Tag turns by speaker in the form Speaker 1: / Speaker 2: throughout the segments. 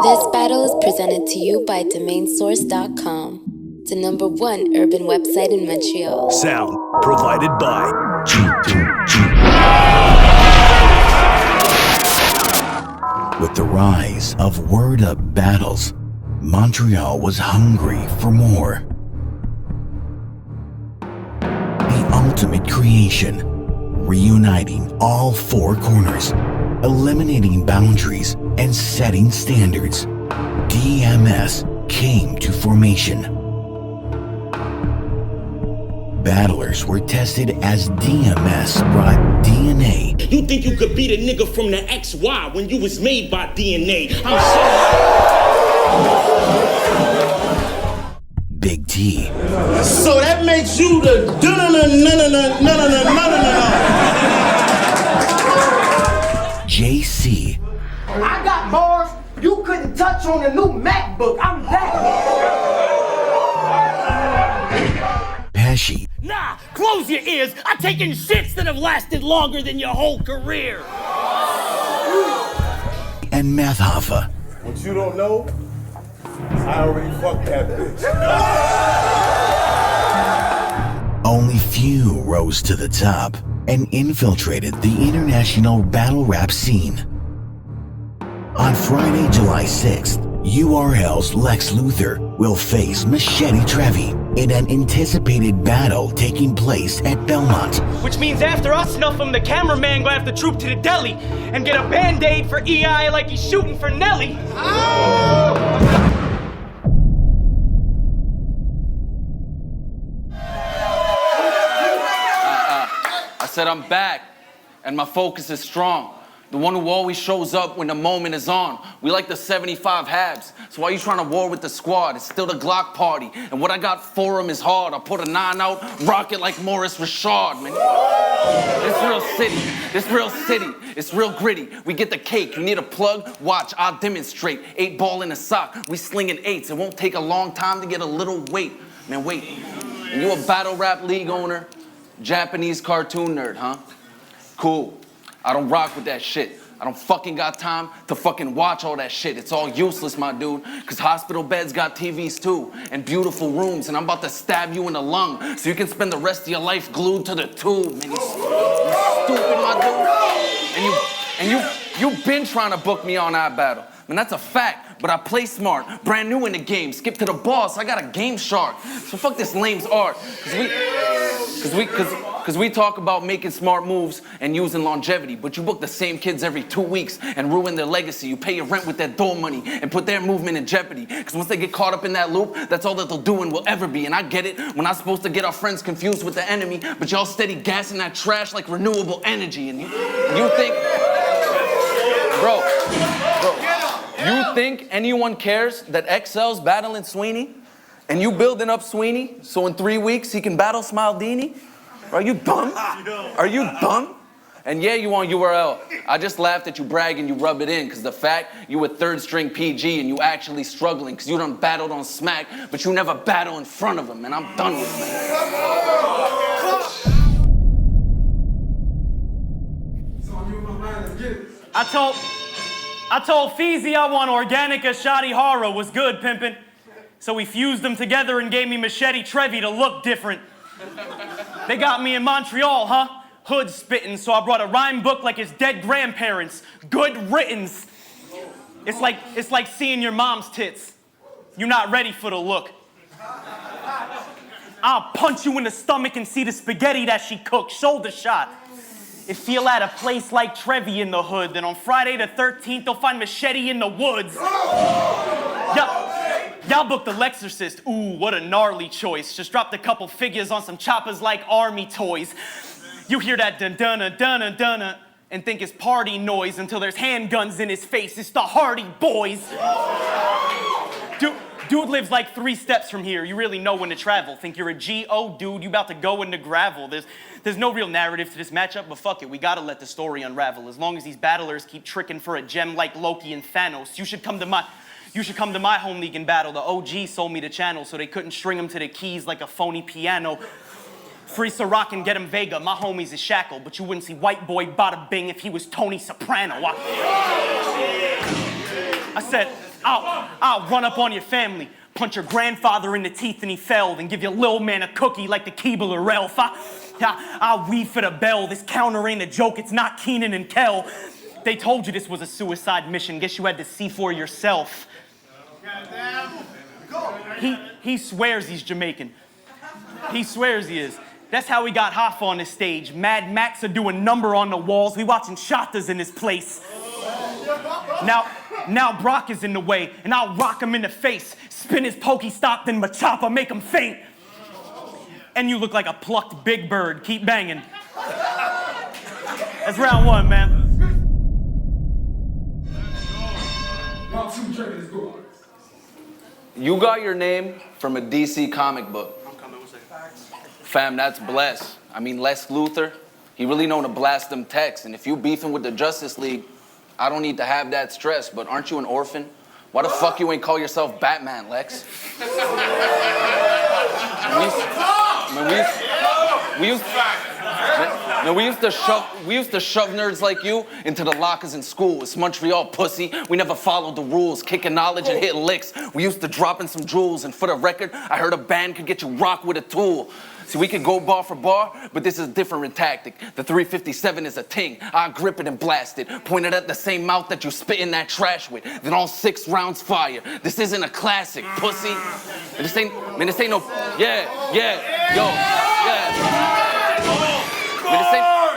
Speaker 1: This battle is presented to you by DomainSource.com, the #1 urban website in Montreal.
Speaker 2: Sound provided by
Speaker 3: With the rise of word-up battles, Montreal was hungry for more. The ultimate creation, reuniting all four corners, eliminating boundaries, and setting standards. DMS came to formation. Battlers were tested as DMS brought DNA.
Speaker 4: You think you could beat a nigga from the XY when you was made by DNA? I'm sorry.
Speaker 3: Big T.
Speaker 4: So that makes you the
Speaker 3: JC.
Speaker 5: I got bars you couldn't touch on a new MacBook. I'm that.
Speaker 3: Pesci.
Speaker 4: Nah, close your ears. I've taken shits that have lasted longer than your whole career.
Speaker 3: And Meth Hoffa.
Speaker 6: What you don't know, I already fucked that bitch.
Speaker 3: Only few rose to the top and infiltrated the international battle rap scene. On Friday, July 6th, URL's Lexx Luthor will face Machete Trevy in an anticipated battle taking place at Belmont.
Speaker 7: Which means after I snuff him, the cameraman gonna have to troop to the deli and get a Band-Aid for EI like he's shooting for Nelly.
Speaker 8: I said I'm back, and my focus is strong. The one who always shows up when the moment is on. We like the 75 Habs, so why you trying to war with the squad? It's still the Glock party, and what I got for him is hard. I'll put a 9 out, rock it like Morris Richard, man. This real city, it's real gritty. We get the cake, you need a plug? Watch, I'll demonstrate. 8 ball in a sock, we slinging 8s. It won't take a long time to get a little weight. Man, wait, and you a battle rap league owner? Japanese cartoon nerd, huh? Cool. I don't rock with that shit. I don't fucking got time to fucking watch all that shit. It's all useless, my dude, because hospital beds got TVs too, and beautiful rooms, and I'm about to stab you in the lung so you can spend the rest of your life glued to the tube, man. You stupid, my dude. And you've been trying to book me on iBattle. Man, that's a fact, but I play smart, brand new in the game, skip to the boss, I got a game shark. So fuck this lame's art, Cause we talk about making smart moves and using longevity, but you book the same kids every 2 weeks and ruin their legacy. You pay your rent with their door money and put their movement in jeopardy. Cause once they get caught up in that loop, that's all that they'll do and will ever be. And I get it, we're not supposed to get our friends confused with the enemy, but y'all steady gassing that trash like renewable energy. And you think, bro, you think anyone cares that XL's battling Sweeney? And you building up Sweeney so in 3 weeks he can battle Smaldini? Are you dumb? Are you dumb? And yeah, you on URL. I just laughed at you bragging you rub it in, because the fact you were 3rd string PG and you actually struggling because you done battled on Smack, but you never battle in front of him, and I'm done with it.
Speaker 7: I told Feezy I want organic Ashadi Hara was good, pimpin'. So we fused them together and gave me Machete Trevy to look different. They got me in Montreal, huh? Hood spittin', so I brought a rhyme book like his dead grandparents. Good writtens. It's like seeing your mom's tits. You're not ready for the look. I'll punch you in the stomach and see the spaghetti that she cooked. Shoulder shot. If you're at a place like Trevy in the hood, then on Friday the 13th, they'll find Machete in the woods. Y'all booked the Lexorcist. Ooh, what a gnarly choice. Just dropped a couple figures on some choppers like army toys. You hear that dun-dun-dun-dun-dun-dun and think it's party noise until there's handguns in his face. It's the Hardy Boys. Dude lives like 3 steps from here. You really know when to travel. Think you're a G? Oh, dude, you about to go into gravel. There's no real narrative to this matchup, but fuck it. We gotta let the story unravel. As long as these battlers keep tricking for a gem like Loki and Thanos, you should come to my home league and battle. The OG sold me the channel so they couldn't string him to the keys like a phony piano. Free Ciroc and get him Vega. My homie's a shackle, but you wouldn't see White Boy Bada Bing if he was Tony Soprano. I I'll run up on your family, punch your grandfather in the teeth and he fell, then give your little man a cookie like the Keebler or Ralph. I'll weave for the bell. This counter ain't a joke, it's not Keenan and Kel. They told you this was a suicide mission. Guess you had to see for yourself. He swears he's Jamaican. He swears he is. That's how we got Hoff on the stage. Mad Max are doing number on the walls. We watching shotas in this place. Now Brock is in the way, and I'll rock him in the face. Spin his pokey stop, then Machapa make him faint. And you look like a plucked big bird. Keep banging. That's round one, man.
Speaker 8: You got your name from a DC comic book. Fam, that's blessed. I mean, Lexx Luthor, he really known to blast them texts. And if you beefing with the Justice League, I don't need to have that stress, but aren't you an orphan? Why the fuck you ain't call yourself Batman, Lex? We used to shove nerds like you into the lockers in school. It's Montreal, pussy. We never followed the rules, kicking knowledge and hitting licks. We used to drop in some jewels, and for the record, I heard a band could get you rocked with a tool. See, we could go bar for bar, but this is a different tactic. The 357 is a ting. I grip it and blast it, point it at the same mouth that you spit in that trash with. Then all 6 rounds fire. This isn't a classic, pussy. This ain't no,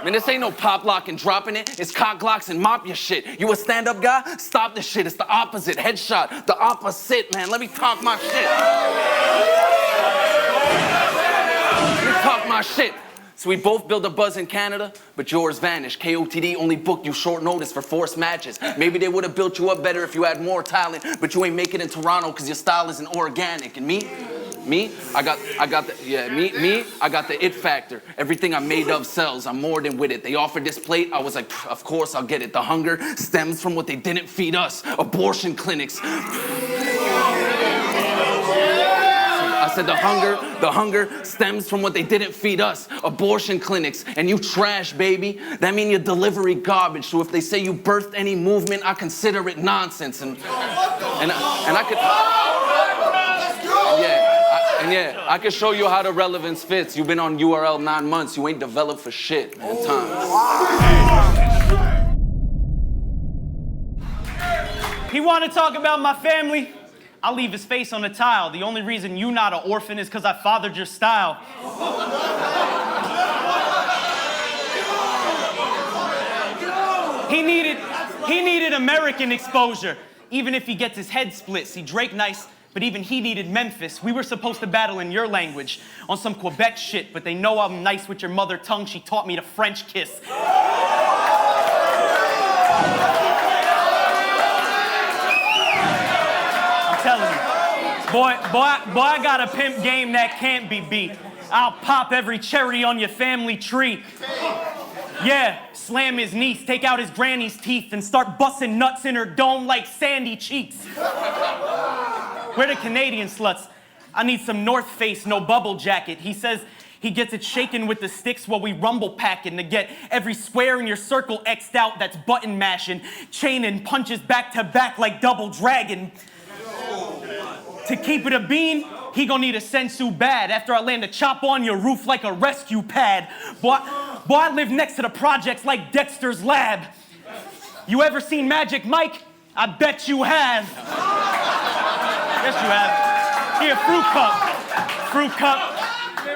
Speaker 8: Man, this ain't no pop lock and dropping it. It's cock glocks and mop your shit. You a stand-up guy? Stop this shit. It's the opposite. Headshot. The opposite, man. Let me talk my shit. Talk my shit. So we both build a buzz in Canada, but yours vanished. KOTD only booked you short notice for forced matches. Maybe they would have built you up better if you had more talent, but you ain't make it in Toronto because your style isn't organic. And me, I got the it factor. Everything I'm made of sells. I'm more than with it. They offered this plate. I was like, of course I'll get it. The hunger stems from what they didn't feed us. Abortion clinics. I said the hunger stems from what they didn't feed us. Abortion clinics. And you trash, baby. That mean your delivery garbage. So if they say you birthed any movement, I consider it nonsense. And I could... I can show you how the relevance fits. You've been on URL 9 months. You ain't developed for shit, man.
Speaker 7: He want to talk about my family? I'll leave his face on the tile. The only reason you not an orphan is because I fathered your style. He needed American exposure. Even if he gets his head split. See, Drake nice, but even he needed Memphis. We were supposed to battle in your language on some Quebec shit, but they know I'm nice with your mother tongue. She taught me to French kiss. I'm telling you, boy, I got a pimp game that can't be beat. I'll pop every cherry on your family tree. Yeah, slam his niece, take out his granny's teeth, and start busting nuts in her dome like sandy cheeks. Where the Canadian sluts? I need some North Face, no bubble jacket. He says he gets it shaken with the sticks while we rumble packing to get every square in your circle X'd out that's button mashing, chaining punches back to back like double dragon. To keep it a bean, he gon' need a sensu bad after I land a chop on your roof like a rescue pad. Boy, I live next to the projects like Dexter's lab. You ever seen Magic Mike? I bet you have. Yes, you have. Here, fruit cup.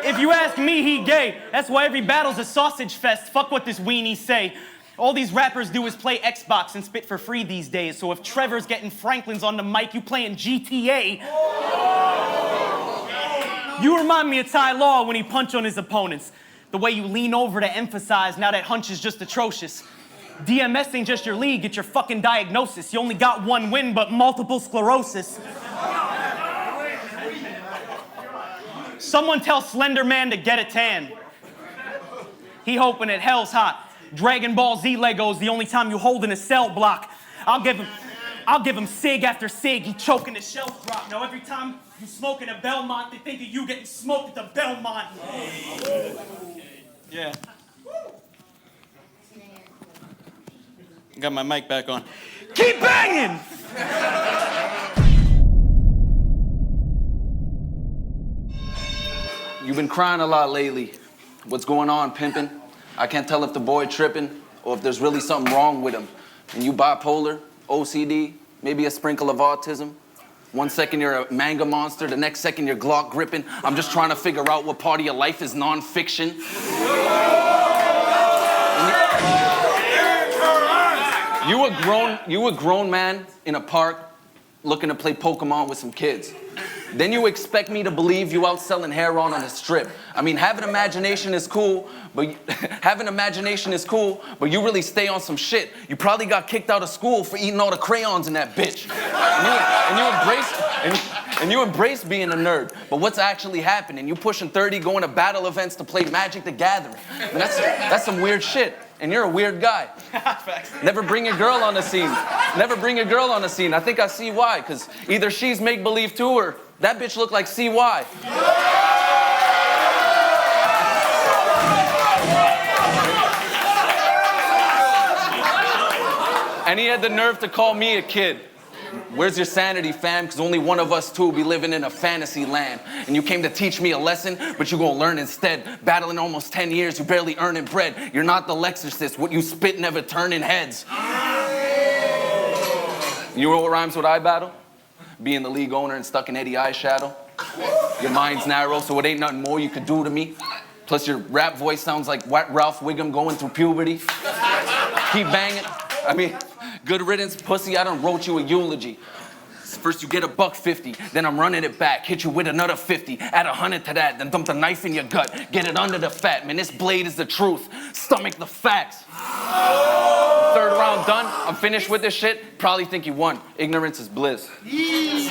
Speaker 7: If you ask me, he gay. That's why every battle's a sausage fest. Fuck what this weenie say. All these rappers do is play Xbox and spit for free these days. So if Trevor's getting Franklin's on the mic, you playing GTA. You remind me of Ty Law when he punched on his opponents. The way you lean over to emphasize now that hunch is just atrocious. DMS ain't just your league, it's your fucking diagnosis. You only got one win, but multiple sclerosis. Someone tell Slender Man to get a tan. He hoping it hell's hot. Dragon Ball Z Legos the only time you holding a cell block. I'll give him sig after sig. He choking his shelf drop. Now every time you smoking a Belmont, they think of you getting smoked at the Belmont. Yeah. Got my mic back on. Keep banging!
Speaker 8: You've been crying a lot lately. What's going on, pimpin'? I can't tell if the boy tripping or if there's really something wrong with him. And you bipolar, OCD, maybe a sprinkle of autism. 1 second you're a manga monster, the next second you're Glock gripping. I'm just trying to figure out what part of your life is non-fiction. You a grown man in a park looking to play Pokemon with some kids. Then you expect me to believe you out selling heroin on a strip. I mean, having imagination is cool, but you really stay on some shit. You probably got kicked out of school for eating all the crayons in that bitch. And you embrace being a nerd. But what's actually happening? You pushing 30, going to battle events to play Magic the Gathering. I mean, that's some weird shit. And you're a weird guy. Never bring a girl on the scene. Never bring a girl on the scene. I think I see why, because either she's make-believe too, or that bitch look like CY. And he had the nerve to call me a kid. Where's your sanity, fam? Because only one of us two will be living in a fantasy land. And you came to teach me a lesson, but you're gonna learn instead. Battling almost 10 years, you barely earning bread. You're not the Lexorcist. What you spit never turning heads. You know what rhymes with I battle? Being the league owner and stuck in Eddie I's shadow. Your mind's narrow, so it ain't nothing more you could do to me. Plus your rap voice sounds like Ralph Wiggum going through puberty. Keep banging. I mean, good riddance, pussy, I done wrote you a eulogy. First you get $150, then I'm running it back. Hit you with another 50, add 100 to that, then dump the knife in your gut. Get it under the fat, man, this blade is the truth. Stomach the facts. Third round done, I'm finished with this shit. Probably think you won. Ignorance is bliss.
Speaker 7: He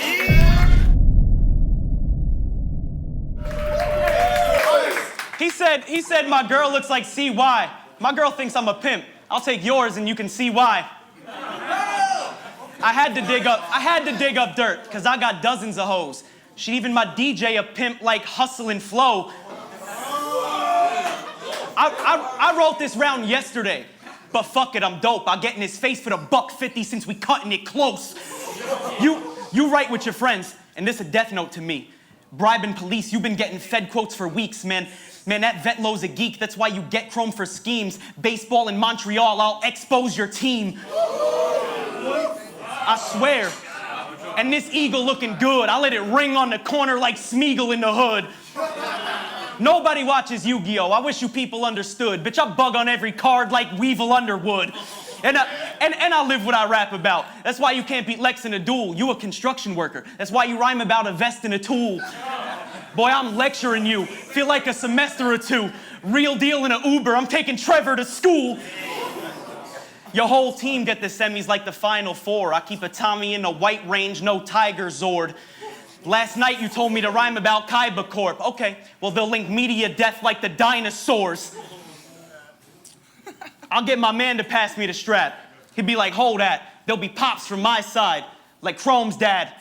Speaker 7: said my girl looks like CY. My girl thinks I'm a pimp. I'll take yours and you can see why. I had to dig up dirt, because I got dozens of hoes. Shit, even my DJ a pimp like Hustle and Flow. I wrote this round yesterday, but fuck it, I'm dope. I'll get in his face for the $150 since we cutting it close. You write with your friends, and this a death note to me. Bribing police, you've been getting Fed quotes for weeks, man. Man, that Vetlow's a geek, that's why you get chrome for schemes. Baseball in Montreal, I'll expose your team. I swear. And this eagle looking good, I'll let it ring on the corner like Smeagol in the hood. Nobody watches Yu-Gi-Oh! I wish you people understood. Bitch, I bug on every card like Weevil Underwood. And I live what I rap about. That's why you can't beat Lexx in a duel. You a construction worker. That's why you rhyme about a vest and a tool. Boy, I'm lecturing you. Feel like a semester or two. Real deal in an Uber. I'm taking Trevor to school. Your whole team get the semis like the Final Four. I keep a Tommy in the white range, no Tiger Zord. Last night you told me to rhyme about Kaiba Corp. Okay, well they'll link media death like the dinosaurs. I'll get my man to pass me the strap. He'd be like, hold that. There'll be pops from my side, like Chrome's dad.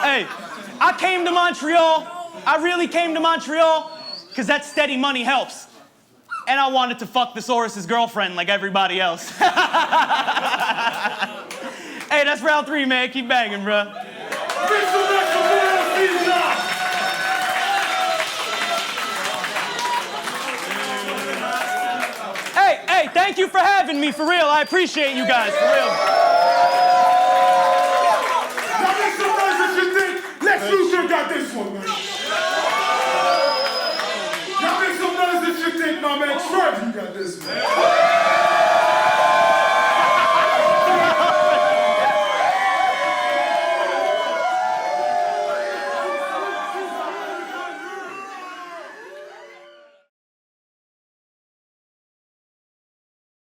Speaker 7: Hey, I came to Montreal. I really came to Montreal because that steady money helps. And I wanted to fuck Thesaurus' girlfriend like everybody else. Hey, that's round 3, man. Keep banging, bro. Hey, thank you for having me, for real. I appreciate you guys, for real.
Speaker 6: Now make some noise if you think Lexx Luthor got this one, man. Now make some noise if you think my man Trevy got this one.